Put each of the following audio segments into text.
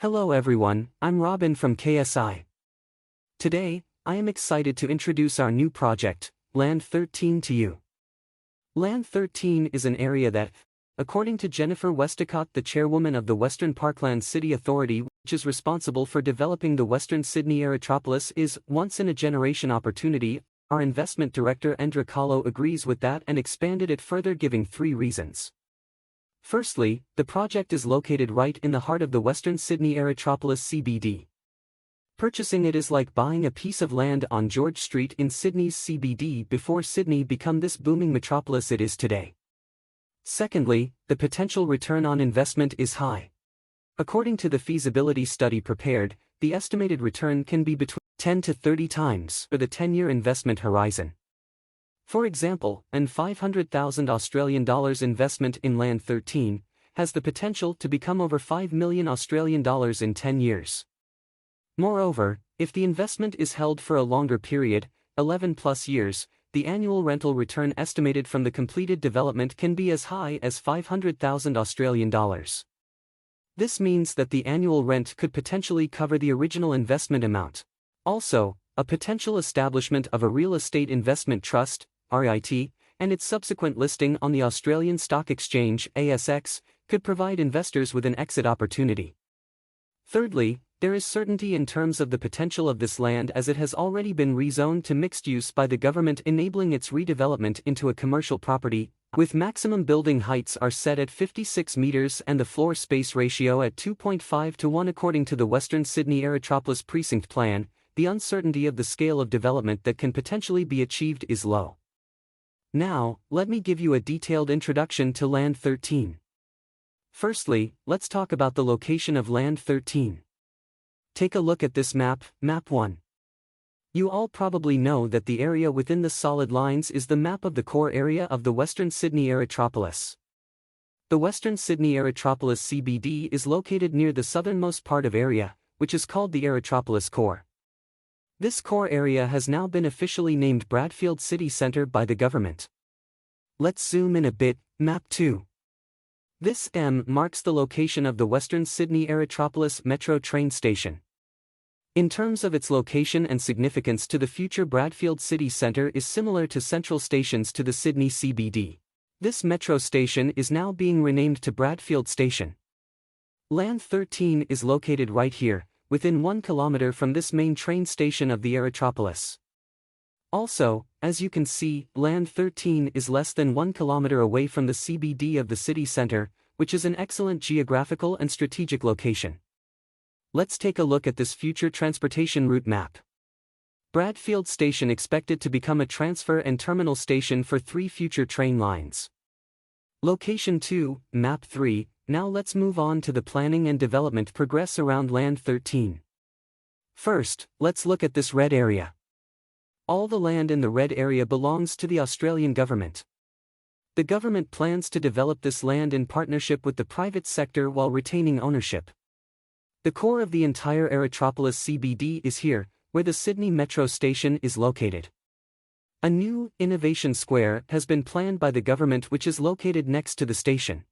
Hello everyone, I'm Robin from KSI. Today, I am excited to introduce our new project, Land 13 to you. Land 13 is an area that, according to Jennifer Westacott, the chairwoman of the Western Parkland City Authority, which is responsible for developing the Western Sydney Aerotropolis, is once-in-a-generation opportunity. Our investment director Endra Kahlo agrees with that and expanded it further, giving 3 reasons. Firstly, the project is located right in the heart of the Western Sydney Aerotropolis CBD. Purchasing it is like buying a piece of land on George Street in Sydney's CBD before Sydney became this booming metropolis it is today. Secondly, the potential return on investment is high. According to the feasibility study prepared, the estimated return can be between 10 to 30 times for the 10-year investment horizon. For example, an $500,000 investment in Land 13 has the potential to become over $5 million in 10 years. Moreover, if the investment is held for a longer period, 11 plus years, the annual rental return estimated from the completed development can be as high as $500,000. This means that the annual rent could potentially cover the original investment amount. Also, a potential establishment of a real estate investment trust, REIT, and its subsequent listing on the Australian Stock Exchange, ASX, could provide investors with an exit opportunity. Thirdly, there is certainty in terms of the potential of this land, as it has already been rezoned to mixed use by the government, enabling its redevelopment into a commercial property, with maximum building heights are set at 56 metres and the floor space ratio at 2.5 to 1 according to the Western Sydney Aerotropolis Precinct Plan. The uncertainty of the scale of development that can potentially be achieved is low. Now, let me give you a detailed introduction to Land 13. Firstly, let's talk about the location of Land 13. Take a look at this map, Map 1. You all probably know that the area within the solid lines is the map of the core area of the Western Sydney Aerotropolis. The Western Sydney Aerotropolis CBD is located near the southernmost part of area, which is called the Aerotropolis Core. This core area has now been officially named Bradfield City Centre by the government. Let's zoom in a bit, Map 2. This M marks the location of the Western Sydney Aerotropolis Metro train station. In terms of its location and significance to the future, Bradfield City Centre is similar to central stations to the Sydney CBD. This metro station is now being renamed to Bradfield Station. Land 13 is located right here, within 1 kilometre from this main train station of the Aerotropolis. Also, as you can see, Land 13 is less than 1 kilometre away from the CBD of the city centre, which is an excellent geographical and strategic location. Let's take a look at this future transportation route map. Bradfield Station expected to become a transfer and terminal station for 3 future train lines. Location 2, Map 3. Now let's move on to the planning and development progress around Land 13. First, let's look at this red area. All the land in the red area belongs to the Australian government. The government plans to develop this land in partnership with the private sector while retaining ownership. The core of the entire Aerotropolis CBD is here, where the Sydney Metro station is located. A new Innovation Square has been planned by the government, which is located next to the station.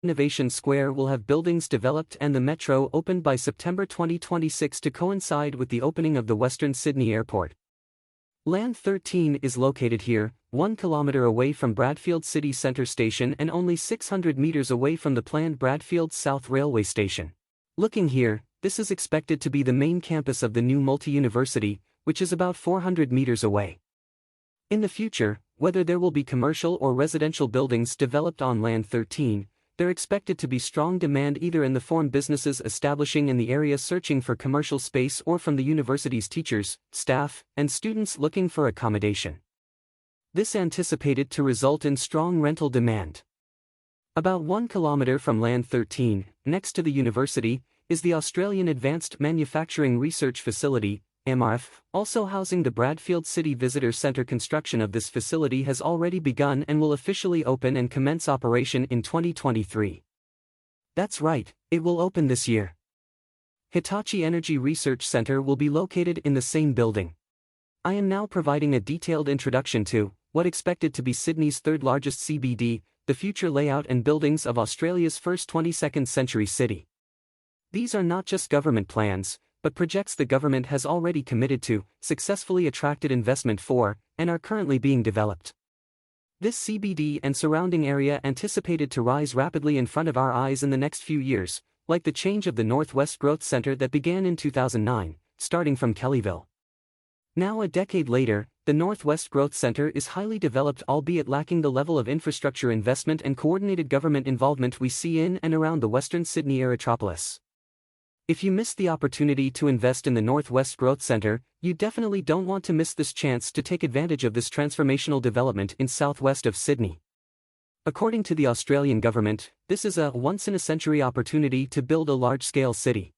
Innovation Square will have buildings developed and the metro opened by September 2026 to coincide with the opening of the Western Sydney Airport. Land 13 is located here, 1 kilometre away from Bradfield City Centre Station and only 600 metres away from the planned Bradfield South Railway Station. Looking here, this is expected to be the main campus of the new multi-university, which is about 400 metres away. In the future, whether there will be commercial or residential buildings developed on Land 13, there expected to be strong demand either in the form businesses establishing in the area searching for commercial space or from the university's teachers, staff, and students looking for accommodation. This anticipated to result in strong rental demand. About 1 kilometre from Land 13, next to the university, is the Australian Advanced Manufacturing Research Facility, MRF, also housing the Bradfield City Visitor Centre. Construction of this facility has already begun and will officially open and commence operation in 2023. That's right, it will open this year. Hitachi Energy Research Centre will be located in the same building. I am now providing a detailed introduction to what expected to be Sydney's third largest CBD, the future layout and buildings of Australia's first 22nd century city. These are not just government plans, but projects the government has already committed to, successfully attracted investment for, and are currently being developed. This CBD and surrounding area anticipated to rise rapidly in front of our eyes in the next few years, like the change of the Northwest Growth Center that began in 2009, starting from Kellyville. Now a decade later, the Northwest Growth Center is highly developed, albeit lacking the level of infrastructure investment and coordinated government involvement we see in and around the Western Sydney Aerotropolis. If you missed the opportunity to invest in the Northwest Growth Center, you definitely don't want to miss this chance to take advantage of this transformational development in southwest of Sydney. According to the Australian government, this is a once-in-a-century opportunity to build a large-scale city.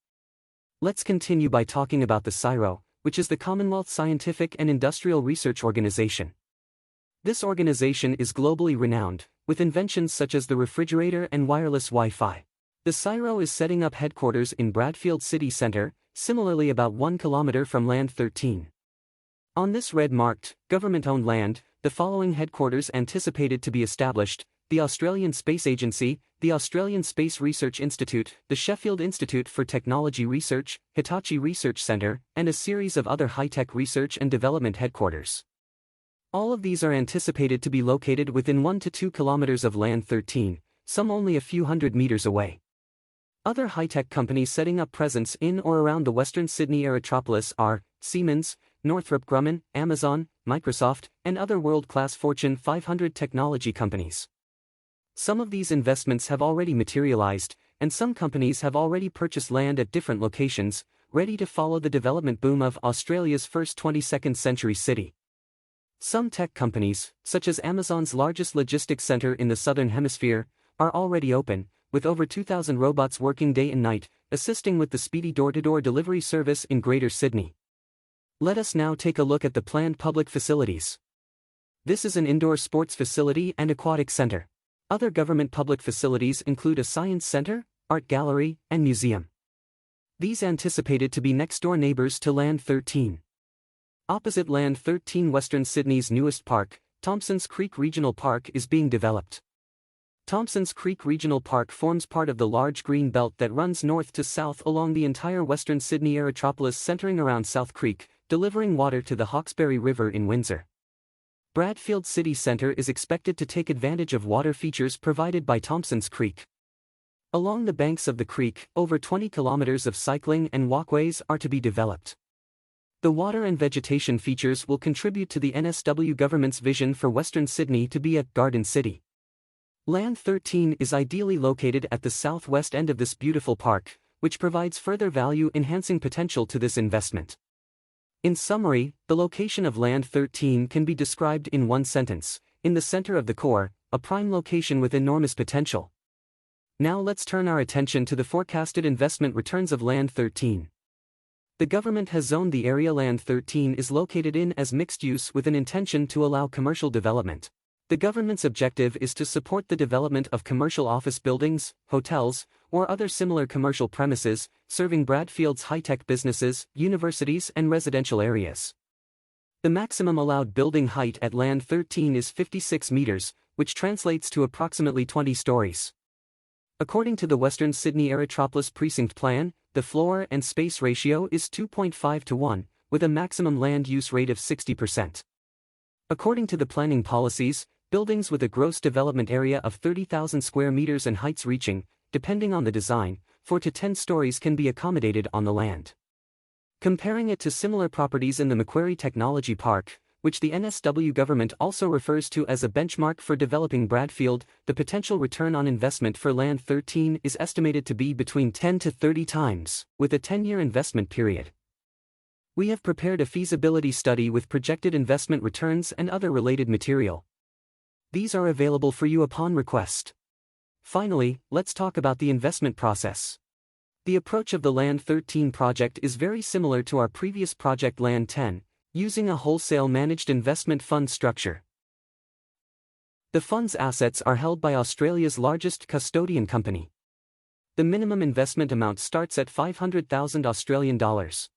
Let's continue by talking about the CSIRO, which is the Commonwealth Scientific and Industrial Research Organisation. This organization is globally renowned, with inventions such as the refrigerator and wireless Wi-Fi. The CSIRO is setting up headquarters in Bradfield City Centre, similarly about 1 kilometre from Land 13. On this red-marked, government-owned land, the following headquarters anticipated to be established: the Australian Space Agency, the Australian Space Research Institute, the Sheffield Institute for Technology Research, Hitachi Research Centre, and a series of other high-tech research and development headquarters. All of these are anticipated to be located within 1 to 2 kilometres of Land 13, some only a few hundred metres away. Other high-tech companies setting up presence in or around the Western Sydney Aerotropolis are Siemens, Northrop Grumman, Amazon, Microsoft, and other world-class Fortune 500 technology companies. Some of these investments have already materialized, and some companies have already purchased land at different locations, ready to follow the development boom of Australia's first 22nd century city. Some tech companies, such as Amazon's largest logistics center in the Southern Hemisphere, are already open, with over 2,000 robots working day and night, assisting with the speedy door-to-door delivery service in Greater Sydney. Let us now take a look at the planned public facilities. This is an indoor sports facility and aquatic center. Other government public facilities include a science center, art gallery, and museum. These anticipated to be next-door neighbours to Land 13. Opposite Land 13, Western Sydney's newest park, Thompsons Creek Regional Park, is being developed. Thompsons Creek Regional Park forms part of the large green belt that runs north to south along the entire Western Sydney Aerotropolis, centering around South Creek, delivering water to the Hawkesbury River in Windsor. Bradfield City Centre is expected to take advantage of water features provided by Thompsons Creek. Along the banks of the creek, over 20 kilometres of cycling and walkways are to be developed. The water and vegetation features will contribute to the NSW government's vision for Western Sydney to be a garden city. Land 13 is ideally located at the southwest end of this beautiful park, which provides further value-enhancing potential to this investment. In summary, the location of Land 13 can be described in one sentence: in the center of the core, a prime location with enormous potential. Now let's turn our attention to the forecasted investment returns of Land 13. The government has zoned the area Land 13 is located in as mixed use with an intention to allow commercial development. The government's objective is to support the development of commercial office buildings, hotels, or other similar commercial premises, serving Bradfield's high-tech businesses, universities, and residential areas. The maximum allowed building height at Land 13 is 56 meters, which translates to approximately 20 stories. According to the Western Sydney Aerotropolis Precinct Plan, the floor and space ratio is 2.5 to 1, with a maximum land use rate of 60%. According to the planning policies, buildings with a gross development area of 30,000 square meters and heights reaching, depending on the design, 4 to 10 stories can be accommodated on the land. Comparing it to similar properties in the Macquarie Technology Park, which the NSW government also refers to as a benchmark for developing Bradfield, the potential return on investment for Land 13 is estimated to be between 10 to 30 times, with a 10-year investment period. We have prepared a feasibility study with projected investment returns and other related material. These are available for you upon request. Finally, let's talk about the investment process. The approach of the Land 13 project is very similar to our previous project Land 10, using a wholesale managed investment fund structure. The fund's assets are held by Australia's largest custodian company. The minimum investment amount starts at $500,000 Australian dollars.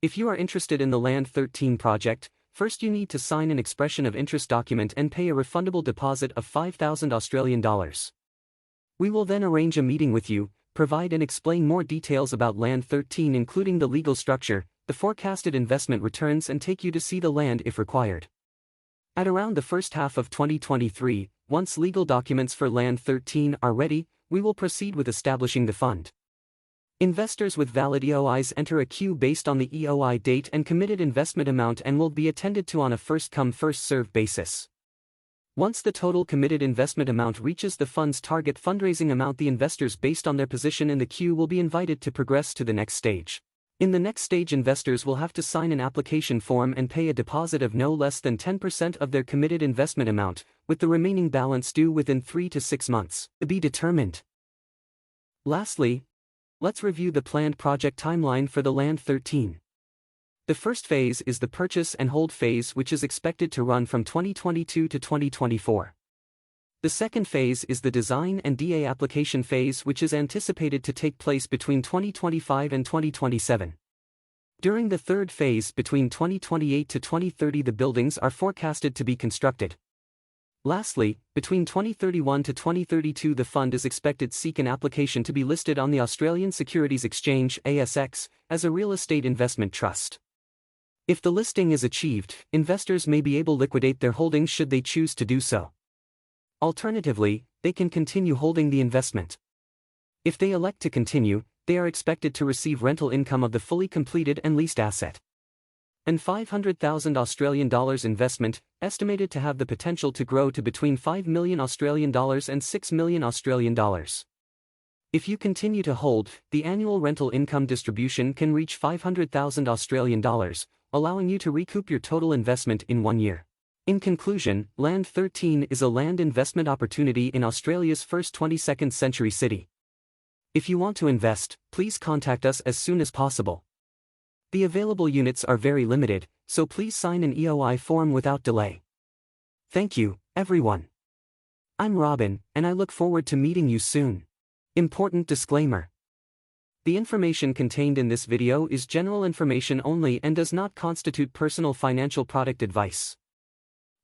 If you are interested in the Land 13 project, first you need to sign an expression of interest document and pay a refundable deposit of $5,000 Australian dollars. We will then arrange a meeting with you, provide and explain more details about Land 13 including the legal structure, the forecasted investment returns and take you to see the land if required. At around the first half of 2023, once legal documents for Land 13 are ready, we will proceed with establishing the fund. Investors with valid EOIs enter a queue based on the EOI date and committed investment amount and will be attended to on a first-come first-served basis. Once the total committed investment amount reaches the fund's target fundraising amount, the investors based on their position in the queue will be invited to progress to the next stage. In the next stage, investors will have to sign an application form and pay a deposit of no less than 10% of their committed investment amount, with the remaining balance due within 3 to 6 months, to be determined. Lastly, let's review the planned project timeline for the Land 13. The first phase is the purchase and hold phase, which is expected to run from 2022 to 2024. The second phase is the design and DA application phase, which is anticipated to take place between 2025 and 2027. During the third phase, between 2028 to 2030, the buildings are forecasted to be constructed. Lastly, between 2031 to 2032, the fund is expected to seek an application to be listed on the Australian Securities Exchange (ASX) as a real estate investment trust. If the listing is achieved, investors may be able to liquidate their holdings should they choose to do so. Alternatively, they can continue holding the investment. If they elect to continue, they are expected to receive rental income of the fully completed and leased asset. And $500,000 investment, estimated to have the potential to grow to between $5 million and $6 million. If you continue to hold, the annual rental income distribution can reach $500,000, allowing you to recoup your total investment in 1 year. In conclusion, Land 13 is a land investment opportunity in Australia's first 22nd century city. If you want to invest, please contact us as soon as possible. The available units are very limited, so please sign an EOI form without delay. Thank you, everyone. I'm Robin, and I look forward to meeting you soon. Important disclaimer. The information contained in this video is general information only and does not constitute personal financial product advice.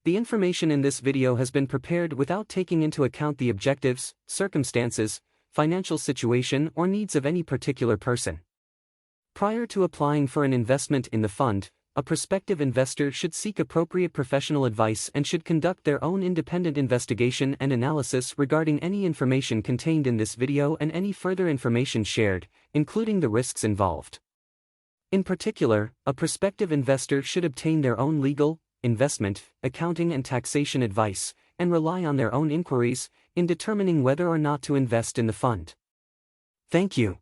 The information in this video has been prepared without taking into account the objectives, circumstances, financial situation or needs of any particular person. Prior to applying for an investment in the fund, a prospective investor should seek appropriate professional advice and should conduct their own independent investigation and analysis regarding any information contained in this video and any further information shared, including the risks involved. In particular, a prospective investor should obtain their own legal, investment, accounting and taxation advice, and rely on their own inquiries in determining whether or not to invest in the fund. Thank you.